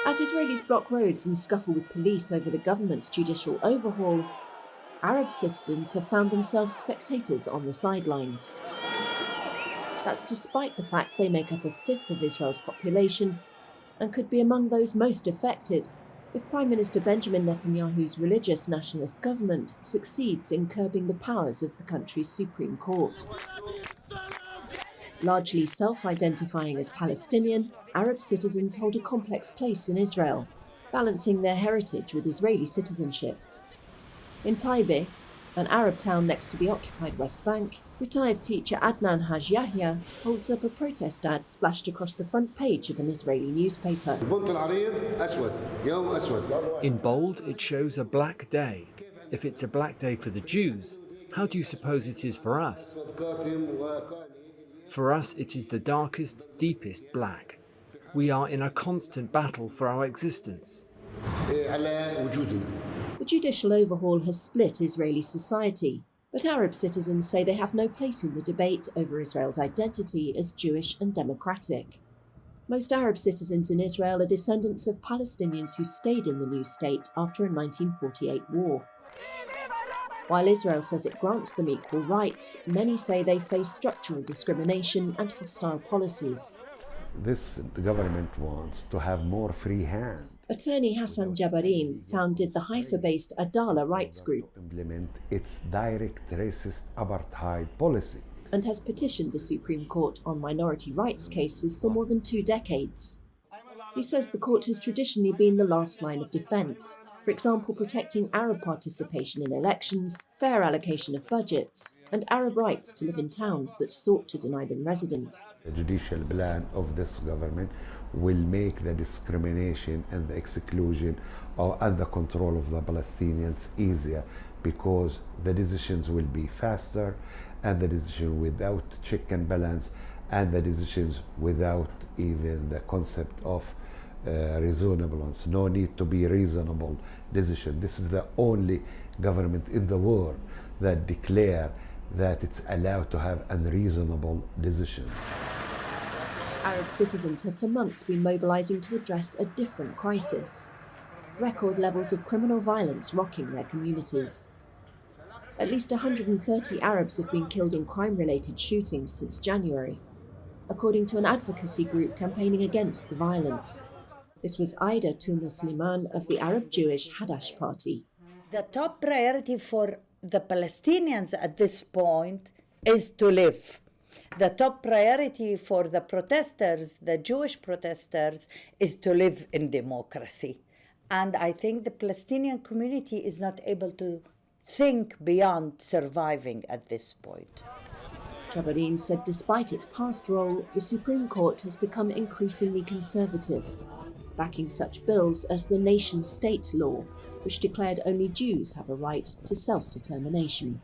As Israelis block roads and scuffle with police over the government's judicial overhaul, Arab citizens have found themselves spectators on the sidelines. That's despite the fact they make up a fifth of Israel's population and could be among those most affected if Prime Minister Benjamin Netanyahu's religious nationalist government succeeds in curbing the powers of the country's Supreme Court. Largely self-identifying as Palestinian, Arab citizens hold a complex place in Israel, balancing their heritage with Israeli citizenship. In Taibe, an Arab town next to the occupied West Bank, retired teacher Adnan Haj Yahya holds up a protest ad splashed across the front page of an Israeli newspaper. In bold, it shows a black day. If it's a black day for the Jews, how do you suppose it is for us? For us, it is the darkest, deepest black. We are in a constant battle for our existence. The judicial overhaul has split Israeli society, but Arab citizens say they have no place in the debate over Israel's identity as Jewish and democratic. Most Arab citizens in Israel are descendants of Palestinians who stayed in the new state after a 1948 war. While Israel says it grants them equal rights, many say they face structural discrimination and hostile policies. The government wants to have more free hand. Attorney Hassan Jabarin founded the Haifa-based Adala rights group Implement its direct racist apartheid policy. And has petitioned the Supreme Court on minority rights cases for more than 2 decades. He says the court has traditionally been the last line of defence, for example protecting Arab participation in elections, fair allocation of budgets, and Arab rights to live in towns that sought to deny them residence. The judicial plan of this government will make the discrimination and the exclusion and the control of the Palestinians easier, because the decisions will be faster, and the decision without check and balance, and the decisions without even the concept of reasonableness. No need to be reasonable decision. This is the only government in the world that declare that it's allowed to have unreasonable decisions. Arab citizens have for months been mobilising to address a different crisis. Record levels of criminal violence rocking their communities. At least 130 Arabs have been killed in crime-related shootings since January, according to an advocacy group campaigning against the violence. This was Aida Touma-Slimane of the Arab-Jewish Hadash party. The top priority for the Palestinians at this point is to live. The top priority for the protesters, the Jewish protesters, is to live in democracy. And I think the Palestinian community is not able to think beyond surviving at this point. Jabarin said despite its past role, the Supreme Court has become increasingly conservative, backing such bills as the nation-state law, which declared only Jews have a right to self-determination.